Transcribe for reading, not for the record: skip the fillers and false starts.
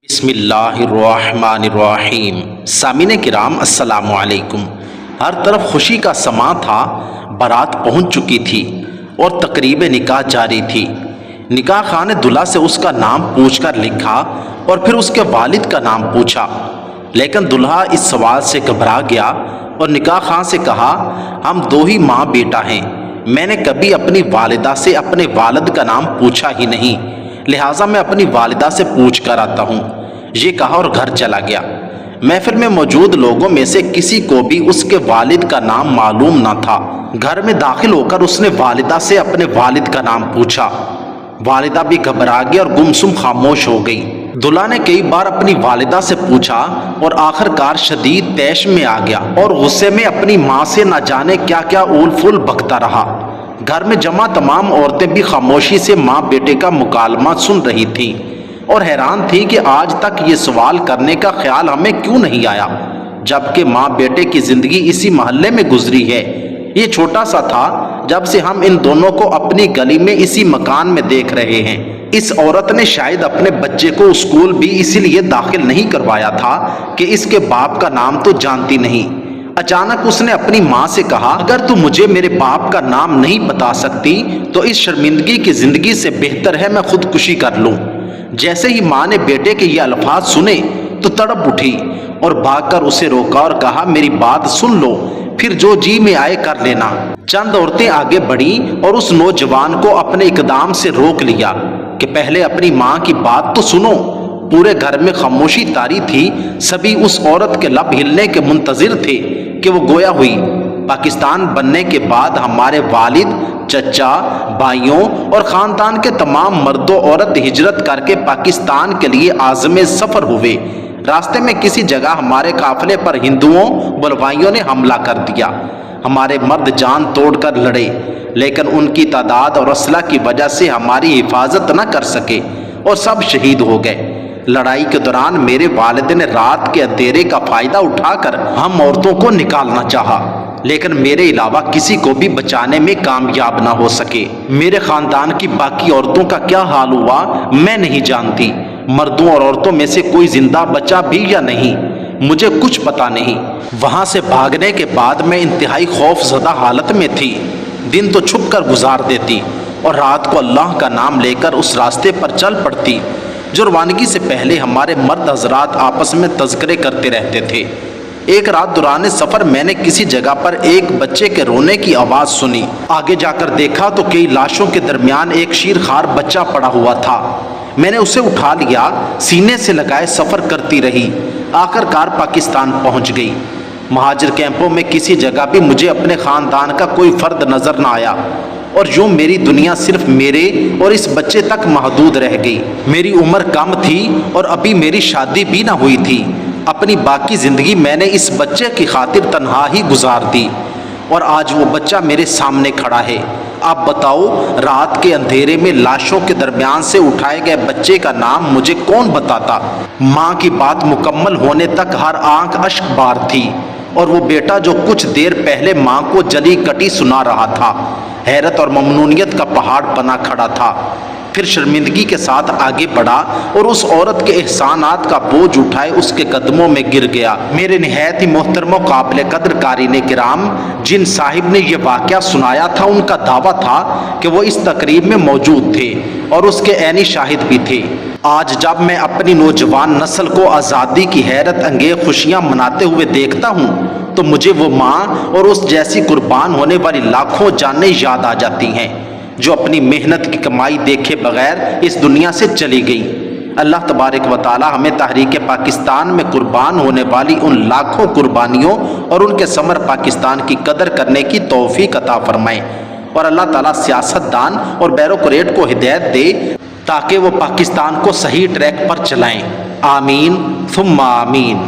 بسم اللہ الرحمن الرحیم۔ سامعین کرام السلام علیکم۔ ہر طرف خوشی کا سماں تھا، بارات پہنچ چکی تھی اور تقریب نکاح جاری تھی۔ نکاح خواہ نے دلہا سے اس کا نام پوچھ کر لکھا اور پھر اس کے والد کا نام پوچھا، لیکن دلہا اس سوال سے گھبرا گیا اور نکاح خواہ سے کہا، ہم دو ہی ماں بیٹا ہیں، میں نے کبھی اپنی والدہ سے اپنے والد کا نام پوچھا ہی نہیں، لہٰذا میں اپنی والدہ سے پوچھ کر آتا ہوں۔ یہ کہا اور گھر چلا گیا۔ محفل میں موجود لوگوں میں سے کسی کو بھی اس کے والد کا نام معلوم نہ تھا۔ گھر میں داخل ہو کر اس نے والدہ سے اپنے والد کا نام پوچھا۔ والدہ بھی گھبرا گئی اور گمسم خاموش ہو گئی۔ دلہا نے کئی بار اپنی والدہ سے پوچھا اور آخر کار شدید طیش میں آ گیا اور غصے میں اپنی ماں سے نہ جانے کیا کیا اول فول بکتا رہا۔ گھر میں جمع تمام عورتیں بھی خاموشی سے ماں بیٹے کا مکالمہ سن رہی تھیں اور حیران تھی کہ آج تک یہ سوال کرنے کا خیال ہمیں کیوں نہیں آیا، جبکہ ماں بیٹے کی زندگی اسی محلے میں گزری ہے۔ یہ چھوٹا سا تھا جب سے ہم ان دونوں کو اپنی گلی میں اسی مکان میں دیکھ رہے ہیں۔ اس عورت نے شاید اپنے بچے کو اسکول بھی اسی لیے داخل نہیں کروایا تھا کہ اس کے باپ کا نام تو جانتی نہیں۔ اچانک اس نے اپنی ماں سے کہا، اگر تو مجھے میرے باپ کا نام نہیں بتا سکتی تو اس شرمندگی کی زندگی سے بہتر ہے میں خودکشی کر لوں۔ جیسے ہی ماں نے بیٹے کے یہ الفاظ سنے تو تڑپ اٹھی اور بھاگ کر اسے روکا اور کہا، میری بات سن لو، پھر جو جی میں آئے کر لینا۔ چند عورتیں آگے بڑھیں اور اس نوجوان کو اپنے اقدام سے روک لیا کہ پہلے اپنی ماں کی بات تو سنو۔ پورے گھر میں خاموشی طاری تھی، سبھی اس عورت کے لب ہلنے کے منتظر تھے کہ وہ گویا ہوئی، پاکستان بننے کے بعد ہمارے والد، چچا، بھائیوں اور خاندان کے تمام مرد و عورت ہجرت کر کے پاکستان کے لیے عازم سفر ہوئے۔ راستے میں کسی جگہ ہمارے قافلے پر ہندوؤں بلوائیوں نے حملہ کر دیا۔ ہمارے مرد جان توڑ کر لڑے، لیکن ان کی تعداد اور اسلحہ کی وجہ سے ہماری حفاظت نہ کر سکے اور سب شہید ہو گئے۔ لڑائی کے دوران میرے والد نے رات کے اندھیرے کا فائدہ اٹھا کر ہم عورتوں کو نکالنا چاہا، لیکن میرے علاوہ کسی کو بھی بچانے میں کامیاب نہ ہو سکے۔ میرے خاندان کی باقی عورتوں کا کیا حال ہوا میں نہیں جانتی، مردوں اور عورتوں میں سے کوئی زندہ بچا بھی یا نہیں، مجھے کچھ پتا نہیں۔ وہاں سے بھاگنے کے بعد میں انتہائی خوف زدہ حالت میں تھی۔ دن تو چھپ کر گزار دیتی اور رات کو اللہ کا نام لے کر اس راستے پر چل پڑتی جو روانگی سے پہلے ہمارے مرد حضرات آپس میں تذکرے کرتے رہتے تھے۔ ایک رات دوران سفر میں نے کسی جگہ پر ایک بچے کے رونے کی آواز سنی۔ آگے جا کر دیکھا تو کئی لاشوں کے درمیان ایک شیرخوار بچہ پڑا ہوا تھا۔ میں نے اسے اٹھا لیا، سینے سے لگائے سفر کرتی رہی، آخر کار پاکستان پہنچ گئی۔ مہاجر کیمپوں میں کسی جگہ بھی مجھے اپنے خاندان کا کوئی فرد نظر نہ آیا اور یوں میری دنیا صرف میرے اور اس بچے تک محدود رہ گئی۔ میری عمر کم تھی اور ابھی میری شادی بھی نہ ہوئی تھی۔ اپنی باقی زندگی میں نے اس بچے کی خاطر تنہا ہی گزار دی اور آج وہ بچہ میرے سامنے کھڑا ہے۔ اب بتاؤ، رات کے اندھیرے میں لاشوں کے درمیان سے اٹھائے گئے بچے کا نام مجھے کون بتاتا؟ ماں کی بات مکمل ہونے تک ہر آنکھ اشک بار تھی اور وہ بیٹا جو کچھ دیر پہلے ماں کو جلی کٹی سنا رہا تھا حیرت اور ممنونیت کا پہاڑ بنا کھڑا تھا۔ پھر شرمندگی کے ساتھ آگے بڑھا اور اس عورت کے احسانات کا بوجھ اٹھائے اس کے قدموں میں گر گیا۔ میرے نہایت ہی محترم و قابل قدر قارئین کرام، جن صاحب نے یہ واقعہ سنایا تھا ان کا دعویٰ تھا کہ وہ اس تقریب میں موجود تھے اور اس کے عینی شاہد بھی تھے۔ آج جب میں اپنی نوجوان نسل کو آزادی کی حیرت انگیز خوشیاں مناتے ہوئے دیکھتا ہوں تو مجھے وہ ماں اور اس جیسی قربان ہونے والی لاکھوں جانیں یاد آ جاتی ہیں جو اپنی محنت کی کمائی دیکھے بغیر اس دنیا سے چلی گئی۔ اللہ تبارک و تعالی ہمیں تحریک پاکستان میں قربان ہونے والی ان لاکھوں قربانیوں اور ان کے ثمر پاکستان کی قدر کرنے کی توفیق عطا فرمائے، اور اللہ تعالیٰ سیاست دان اور بیوروکریٹ کو ہدایت دے تاکہ وہ پاکستان کو صحیح ٹریک پر چلائیں۔ آمین ثم آمین۔